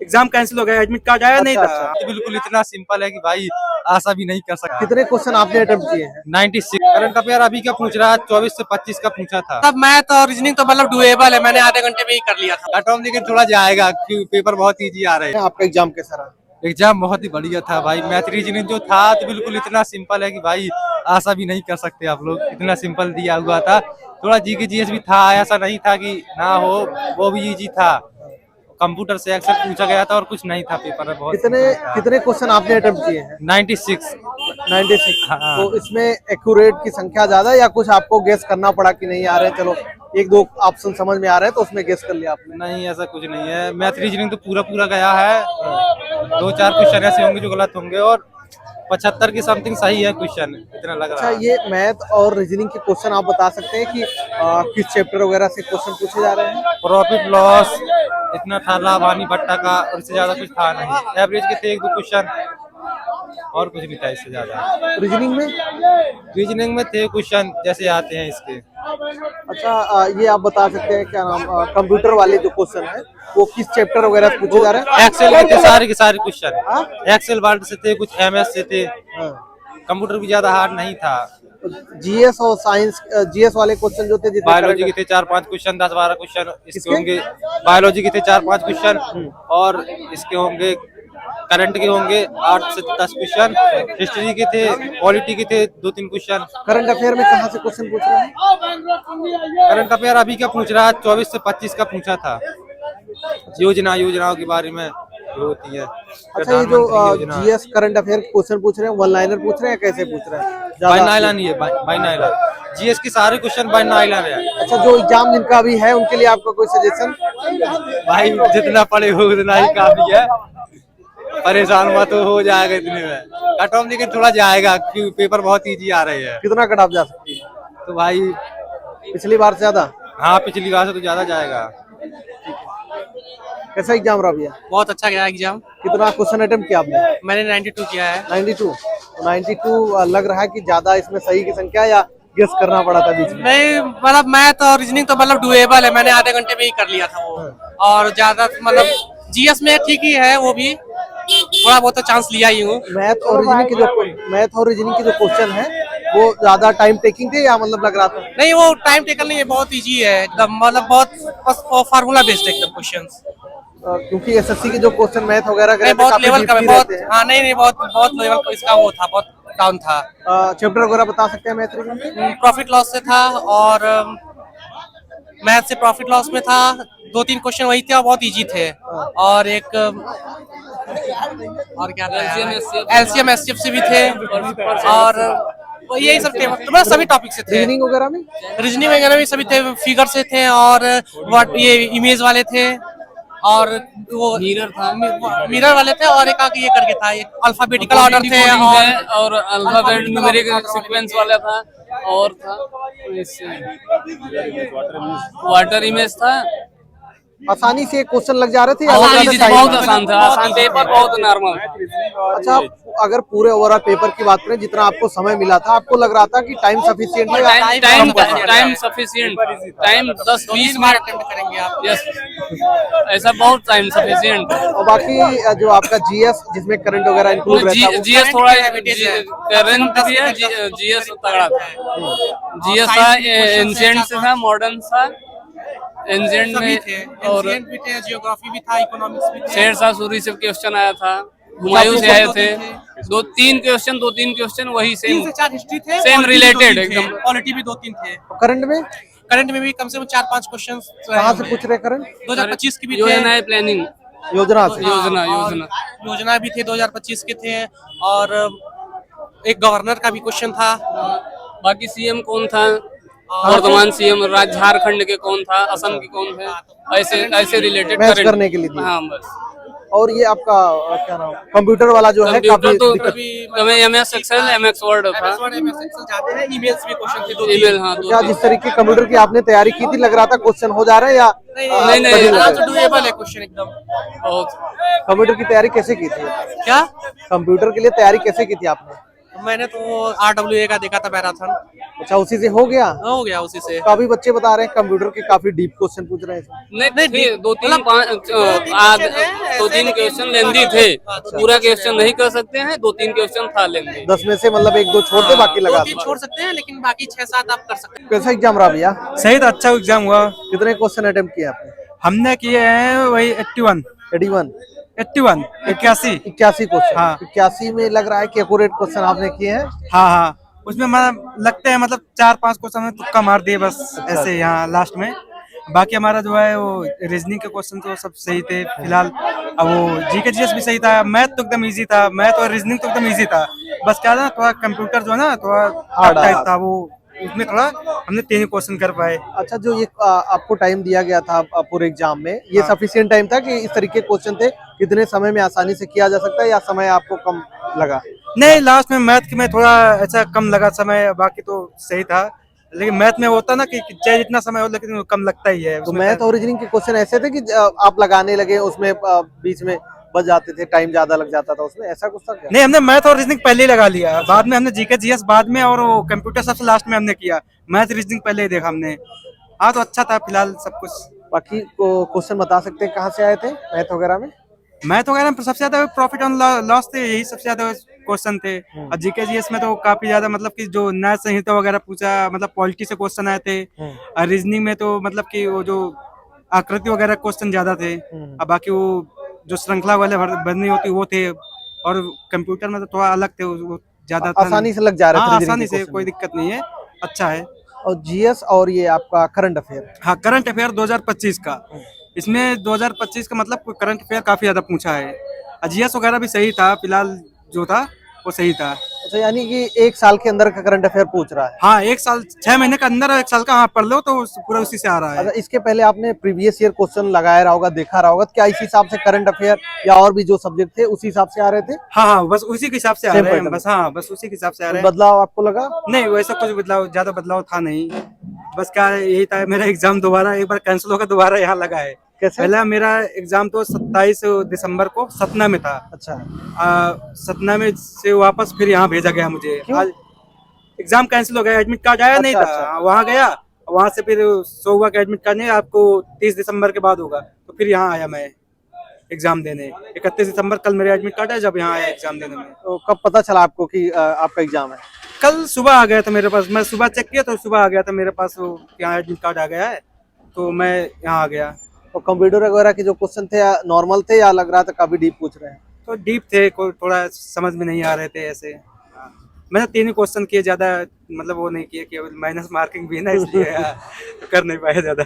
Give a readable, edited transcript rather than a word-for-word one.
Exam cancel हो गया, admit card आया नहीं अच्छा, था। ये बिल्कुल इतना सिंपल है कि भाई आशा भी नहीं कर सकता। कितने क्वेश्चन आपने अटेम्प्ट किए हैं? 96 करंट अफेयर अभी का पूछ रहा है, 24 से 25 का पूछा था। तब मैथ और रीजनिंग तो मतलब डुएबल है, मैंने आधे घंटे में ही कर लिया था। कट ऑफ लेकिन थोड़ा जाएगा क्योंकि पेपर बहुत इजी आ रहे हैं। आपका एग्जाम कैसा रहा? एग्जाम बहुत ही बढ़िया था भाई। मैथ रीजनिंग जो था तो बिल्कुल इतना सिंपल है कि भाई आशा भी नहीं कर सकते आप लोग, इतना सिंपल दिया हुआ था। थोड़ा जीके जीएस भी था, ऐसा नहीं था कि ना हो, वो भी इजी था। कंप्यूटर से एक्सेल पूछा गया था और कुछ नहीं था पेपर में। बहुत कितने क्वेश्चन आपने अटेम्प्ट किए हैं? 96। 96। हाँ। तो इसमें एक्यूरेट की संख्या ज्यादा है या कुछ आपको गेस करना पड़ा कि नहीं आ रहे, चलो एक दो ऑप्शन समझ में आ रहे हैं तो उसमें गेस कर लिया आपने? नहीं, ऐसा कुछ नहीं है। मैथ रीजनिंग तो पूरा गया है। 2-4 क्वेश्चन ऐसे होंगे जो गलत होंगे और 75 की समथिंग सही है क्वेश्चन, इतना लग रहा अच्छा, है। ये मैथ और रीजनिंग के क्वेश्चन आप बता सकते हैं कि किस चैप्टर वगैरह से क्वेश्चन पूछे जा रहे हैं? प्रॉफिट लॉस इतना था, लाभ हानि भट्टा का, और इससे ज्यादा कुछ था नहीं। एवरेज के थे 1-2 क्वेश्चन और कुछ नहीं था इससे ज्यादा। रीजनिंग में थे क्वेश्चन जैसे आते हैं इसके। अच्छा, ये आप बता सकते हैं क्या नाम, कंप्यूटर वाले जो क्वेश्चन है वो किस चैप्टर वगैरह से पूछे जा रहे हैं? एक्सेल के थे सारे के सारे क्वेश्चन। एक्सेल वर्ड से थे, कुछ एमएस से थे। कंप्यूटर भी ज्यादा हार्ड नहीं था। जीएस और साइंस, जीएस वाले क्वेश्चन जो थे, बायोलॉजी के थे 4-5 क्वेश्चन, 10-12 क्वेश्चन इसके होंगे। बायोलॉजी के थे 4-5 क्वेश्चन और इसके होंगे करंट के होंगे 8 से 10 क्वेश्चन। हिस्ट्री के थे, पॉलिटी के थे 2-3 क्वेश्चन। करंट अफेयर में कहाँ से क्वेश्चन पूछ रहे हैं? करंट अफेयर अभी का पूछ रहा है, 24 से 25 का पूछा था। योजनाओं के बारे में जो होती है। अच्छा, ये जो जीएस करंट अफेयर क्वेश्चन पूछ रहे हैं, वन लाइनर पूछ रहे हैं, कैसे पूछ रहे हैं? बाय नाइलर ही है, बाय नाइलर। जीएस के सारे क्वेश्चन बाय नाइलर है। अच्छा, जो एग्जाम जिनका भी है उनके लिए आपका कोई सजेशन? भाई जितना पढ़े हो उतना ही काफी है, परेशान मत हो जाएगा इतने में। कट ऑफ लेकिन थोड़ा जाएगा क्योंकि पेपर बहुत इजी आ रहे हैं। कितना कट ऑफ जा सकती है? तो भाई पिछली बार से ज्यादा? हाँ, पिछली बार से तो ज्यादा जाएगा। कैसा एग्जाम रहा भैया? बहुत अच्छा गया एग्जाम। कितना क्वेश्चन अटेम्प्ट किया आपने? मैंने 92 किया है। 92 लग रहा है कि ज्यादा इसमें सही की संख्या या गेस करना पड़ा था बीच में? नहीं, मतलब मैथ और रीजनिंग तो मतलब डुएबल है, मैंने आधे घंटे में ही कर लिया था वो। और ज्यादा मतलब जीएस में ठीक ही है, वो भी थोड़ा बहुत तो चांस लिया ही हूँ। मैथ और रीजनिंग के जो क्वेश्चन है वो ज्यादा टाइम टेकिंग थे या मतलब लग रहा था? नहीं, वो टाइम टेकन नहीं है, बहुत इजी है एकदम, मतलब बहुत फार्मूला बेस्ड एकदम क्वेश्चंस। क्योंकि एसएससी के जो क्वेश्चन मैथ वगैरह नहीं, बहुत लेवल का है, बहुत। हाँ, नहीं, बहुत लेवल का इसका वो था, बहुत डाउन था। चैप्टर वगैरह बता सकते हैं मैथ रीजनिंग? प्रॉफिट लॉस से था और मैथ से प्रॉफिट लॉस में था। 2-3 क्वेश्चन वही थे और बहुत इजी थे। और एक और क्या था, एलसीएम एससीएफ से भी थे और यही सब थे, मतलब सभी टॉपिक से थे। रीजनिंग वगैरह भी सभी थे, फिगर से थे और ये इमेज वाले थे और वो मिरर वाले थे और एक आगे ये करके था, एक अल्फाबेटिकल ऑर्डर थे और अल्फाबेट न्यूमेरिक सीक्वेंस वाला था और था वाटर इमेज था। आसानी से क्वेश्चन लग जा रहे थे? बहुत आसान था, आसान पेपर बहुत नॉर्मल था। अच्छा, अगर पूरे ओवरऑल पेपर की बात करें, जितना आपको समय मिला था, आपको लग रहा था कि टाइम सफिशिएंट है? Time sufficient, time 10-20 minute attempt करेंगे आप? यस, ऐसा बहुत टाइम सफिशिएंट। और बाकी जो आपका जीएस जिसमें करंट वगैरह इंक्लूड रहता है, जीएस थोड़ा करंट भी है, जीएस तगड़ा था। जीएस था, एंशिएंट से था, मॉडर्न था। एंशिएंट में और जियोग्राफी भी था, इकोनॉमिक्स भी थे। शेरशाह सूरी से क्वेश्चन आया था, हुमायूं से आए थे। 2-3 क्वेश्चन वही 3 से 4 हिस्ट्री थे, सेम रिलेटेड एकदम। पॉलिटी भी 2-3 थे। करंट में भी कम से कम 4-5 क्वेश्चन कहाँ से पूछ रहे? करंट 2025 की भी थे। योजना प्लानिंग, योजना से? योजना भी थे, 2025 के थे। और एक गवर्नर का भी क्वेश्चन था। बाकी सीएम कौन था, वर्तमान सीएम झारखंड के कौन था, असम के कौन थे, ऐसे रिलेटेड करने के लिए। हाँ, बस। और ये आपका क्या नाम, कंप्यूटर वाला जो है, कंप्यूटर तो एमएस एक्सेल, एमएस वर्ड था। ईमेल्स भी क्वेश्चन थे, ईमेल। हाँ, क्या जिस तरीके कंप्यूटर की आपने तैयारी की थी, लग रहा था क्वेश्चन हो जा रहे हैं या नहीं, डुएबल है क्वेश्चन एकदम। कंप्यूटर की तैयारी कैसे की थी? क्या कंप्यूटर के लिए तैयारी कैसे की थी आपने? मैंने तो RWA का देखा था मैराथन, अच्छा उसी से हो गया। हो गया उसी से। काफी बच्चे बता रहे हैं कंप्यूटर के काफी डीप क्वेश्चन पूछ रहे हैं। नहीं थे, दो तीन क्वेश्चन लेंदी थे, पूरा क्वेश्चन नहीं कर सकते हैं, 2-3 क्वेश्चन था लेंदी। 10 में से मतलब 1-2 छोड़ दे, बाकी लगा दो। 2-3 छोड़ सकते हैं, लेकिन बाकी 6-7 आप कर सकते हैं। कैसा एग्जाम रहा भैया? सही था, अच्छा एग्जाम हुआ। कितने क्वेश्चन अटेम्प्ट किए आपने? हमने किए हैं वही 81 81 क्वेश्चन। हाँ। 81 में लग रहा है कि एक्यूरेट क्वेश्चन आपने किए हैं। हाँ उसमें लगते हैं मतलब 4-5 क्वेश्चन में तुक्का मार दिए बस ऐसे यहाँ लास्ट में। बाकी हमारा जो है वो रीजनिंग के क्वेश्चन तो सब सही थे फिलहाल। अब वो जीके जीएस भी सही था, मैथ तो एकदम इजी था, मैथ और रीजनिंग तो एकदम इजी था। बस क्या था थोड़ा कंप्यूटर जो है ना थोड़ा हार्ड टाइप था, वो उसमें थोड़ा हमने 3 क्वेश्चन कर पाए। अच्छा जो ये आपको टाइम दिया गया था पूरे एग्जाम में, ये सफिशिएंट टाइम था कि इस तरीके के क्वेश्चन थे कितने समय में आसानी से किया जा सकता है, या समय आपको कम लगा? नहीं, लास्ट में मैथ में थोड़ा ऐसा कम लगा समय, बाकी तो सही था। लेकिन मैथ में होता ना कि चाहे जितना समय हो लेकिन कम लगता ही है। तो मैथ और रीजनिंग के क्वेश्चन ऐसे थे कि आप लगाने लगे उसमें बीच में बच जाते थे, टाइम ज्यादा लग जाता था उसमें, ऐसा कुछ था क्या? नहीं, हमने मैथ और रीजनिंग पहले ही लगा लिया, बाद में हमने जीके जीएस बाद में और वो कंप्यूटर सबसे लास्ट में हमने किया। मैथ रीजनिंग पहले ही देखा हमने। हाँ तो अच्छा था फिलहाल सब कुछ। बाकी क्वेश्चन बता सकते हैं कहाँ से आए थे मैथ वगैरह में? मैथ वगैरह में सबसे ज्यादा प्रॉफिट एंड लॉस थे, यही सबसे ज्यादा क्वेश्चन थे। और जीके जीएस में तो काफी ज्यादा मतलब कि जो न्याय संहिता वगैरह पूछा, मतलब पॉलिटी से क्वेश्चन आए थे। और रीजनिंग में तो मतलब कि वो जो आकृति वगैरह क्वेश्चन ज्यादा थे, और बाकी वो जो श्रृंखला वाले बननी होती वो थे। और कंप्यूटर में तो थोड़ा अलग थे, वो ज्यादा आसानी से लग जा रहे थे। हाँ, आसानी से, कोई दिक्कत नहीं है, अच्छा है। और जीएस और ये आपका करंट अफेयर? हाँ, करंट अफेयर 2025 का, इसमें 2025 का मतलब करंट अफेयर काफी ज्यादा पूछा है। जीएस वगैरह भी सही था, फिलहाल जो था वो सही था। अच्छा यानी कि 1 साल के अंदर का करंट अफेयर पूछ रहा है? हाँ, 1 साल 6 महीने के अंदर 1 साल का हाँ पढ़ लो तो पूरा उसी से आ रहा है। अच्छा इसके पहले आपने प्रीवियस ईयर क्वेश्चन लगाया रहा होगा, देखा रहा होगा, क्या इसी हिसाब से करंट अफेयर या और भी जो सब्जेक्ट थे उसी हिसाब से आ रहे थे? हाँ, बस उसी के हिसाब से आ रहे हैं, बस। हाँ, बस उसी के हिसाब से आ रहे हैं। बदलाव आपको लगा? नहीं, वैसा कुछ बदलाव, ज्यादा बदलाव था नहीं। बस क्या यही था, मेरा एग्जाम दोबारा एक बार कैंसिल होकर दोबारा यहाँ लगा है। कैसे? पहला मेरा एग्जाम तो 27 दिसंबर को सतना में था। अच्छा। सतना में से वापस फिर यहाँ भेजा गया मुझे। क्यों? आज एग्जाम कैंसिल हो गया, एडमिट कार्ड आया नहीं था। अच्छा। वहाँ गया, वहाँ से फिर शो हुआ कि एडमिट कार्ड नहीं, आपको 30 दिसंबर के बाद होगा। तो फिर यहाँ आया मैं एग्जाम देने। 31 दिसंबर कल मेरा एडमिट कार्ड है, जब यहाँ आया एग्जाम देने में। तो कब पता चला आपको कि आपका एग्जाम है? कल सुबह आ गया था मेरे पास, मैं सुबह चेक किया तो सुबह आ गया था मेरे पास, यहाँ एडमिट कार्ड आ गया है, तो मैं यहाँ आ गया। और कंप्यूटर वगैरह के जो क्वेश्चन थे नॉर्मल थे या लग रहा था काफी डीप पूछ रहे हैं? तो डीप थे, कोई थोड़ा समझ में नहीं आ रहे थे ऐसे। मैंने 3 ही क्वेश्चन किए, ज्यादा मतलब वो नहीं किए, केवल माइनस मार्किंग भी ना, इसलिए कर नहीं पाया ज्यादा।